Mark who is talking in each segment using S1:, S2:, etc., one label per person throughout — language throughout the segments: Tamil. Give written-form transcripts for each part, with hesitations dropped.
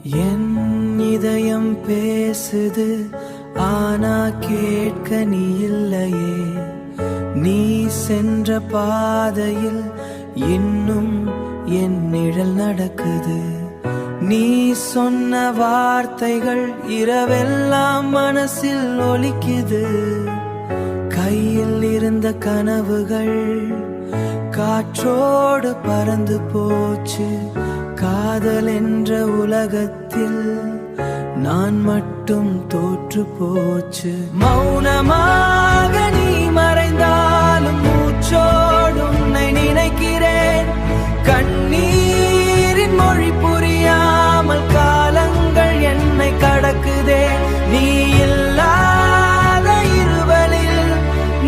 S1: என் இதயம் பேசுது, ஆனா கேட்க நீ இல்லையே. நீ சென்ற பாதையில் இன்னும் என் நிழல் நடக்குது. நீ சொன்ன வார்த்தைகள் இரவெல்லாம் மனசில் ஒலிக்குது. கையில் இருந்த கனவுகள் காற்றோடு பறந்து போச்சு. காதல் என்ற உலகத்தில் நான் மட்டும் தோற்று போச்சு. மௌனமாக நீ மறைந்தாலும் மூச்சோடு உன்னை நினைக்கிறேன். கண்ணீரின் மொழி புரியாமல் காலங்கள் என்னை கடக்குதே. நீ இல்லாத இருவலில்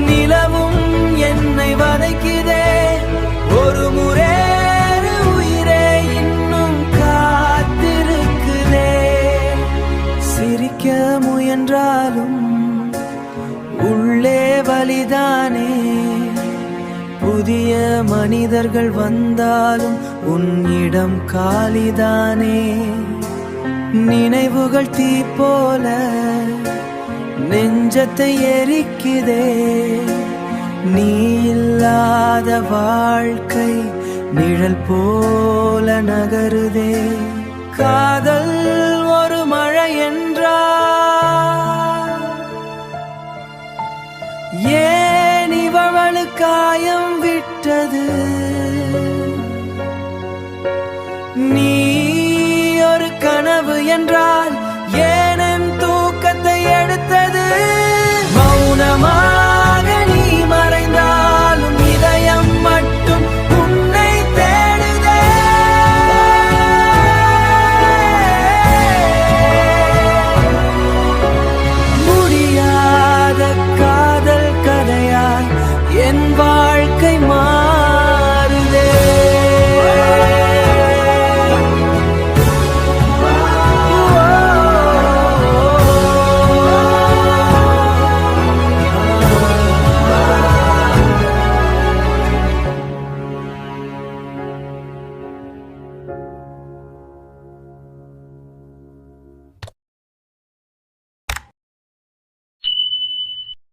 S1: நிலவும் என்னை வதைக்குதே. ஒரு முறை உயிரே இன்னும் காத்திருக்குதே. சிரிக்க முயன்றாலும் உள்ளே வலிதானே. புதிய மனிதர்கள் வந்தாலும் உன்னிடம் காலிதானே. நினைவுகள் தீ போல நெஞ்சத்தை எரிக்குதே. நீ இல்லாத வாழ்க்கை நிழல் போல நகருதே. காதல் ஒரு மழை என்றால் ஏன் இவளு காயம் விட்டது. நீ ஒரு கனவு என்றால்